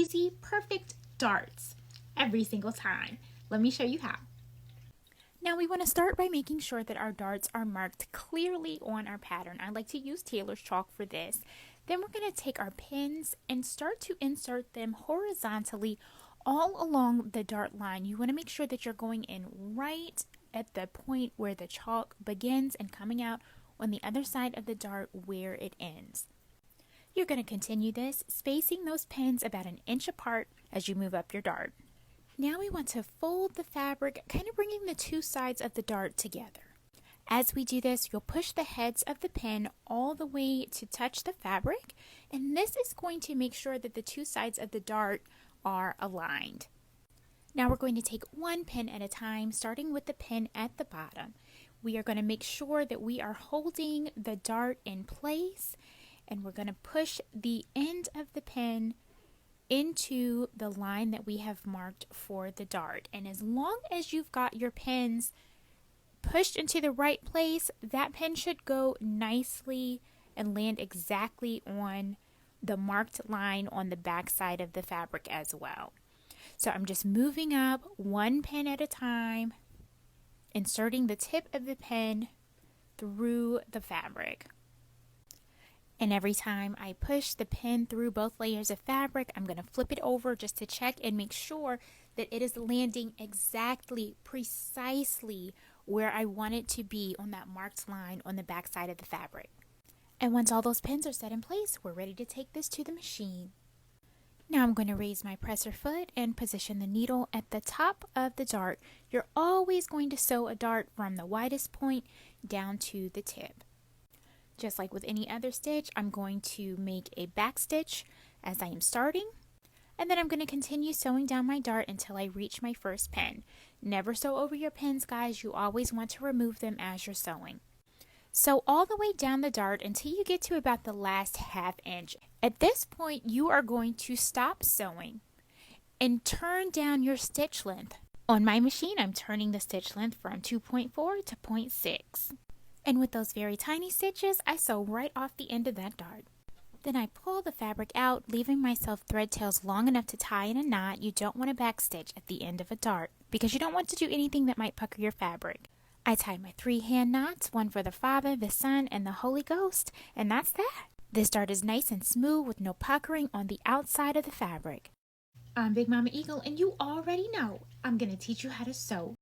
crazy, perfect darts every single time. Let me show you how. Now we want to start by making sure that our darts are marked clearly on our pattern. I like to use tailor's chalk for this. Then we're going to take our pins and start to insert them horizontally all along the dart line. You want to make sure that you're going in right at the point where the chalk begins and coming out on the other side of the dart where it ends. You're going to continue this, spacing those pins about an inch apart as you move up your dart. Now we want to fold the fabric, kind of bringing the two sides of the dart together. As we do this, you'll push the heads of the pin all the way to touch the fabric, and this is going to make sure that the two sides of the dart are aligned. Now we're going to take one pin at a time, starting with the pin at the bottom. We are going to make sure that we are holding the dart in place, and we're going to push the end of the pin into the line that we have marked for the dart. And as long as you've got your pins pushed into the right place, that pin should go nicely and land exactly on the marked line on the back side of the fabric as well. So I'm just moving up one pin at a time, inserting the tip of the pin through the fabric. And every time I push the pin through both layers of fabric, I'm going to flip it over just to check and make sure that it is landing exactly, precisely where I want it to be on that marked line on the back side of the fabric. And once all those pins are set in place, we're ready to take this to the machine. Now I'm going to raise my presser foot and position the needle at the top of the dart. You're always going to sew a dart from the widest point down to the tip. Just like with any other stitch, I'm going to make a back stitch as I am starting, and then I'm going to continue sewing down my dart until I reach my first pin. Never sew over your pins, guys. You always want to remove them as you're sewing. Sew all the way down the dart until you get to about the last half inch. At this point, you are going to stop sewing and turn down your stitch length. On my machine, I'm turning the stitch length from 2.4 to 0.6. And with those very tiny stitches, I sew right off the end of that dart. Then I pull the fabric out, leaving myself thread tails long enough to tie in a knot. You don't want to backstitch at the end of a dart because you don't want to do anything that might pucker your fabric. I tie my 3 hand knots, one for the Father, the Son, and the Holy Ghost, and that's that. This dart is nice and smooth with no puckering on the outside of the fabric. I'm Big Mama Eagle, and you already know I'm going to teach you how to sew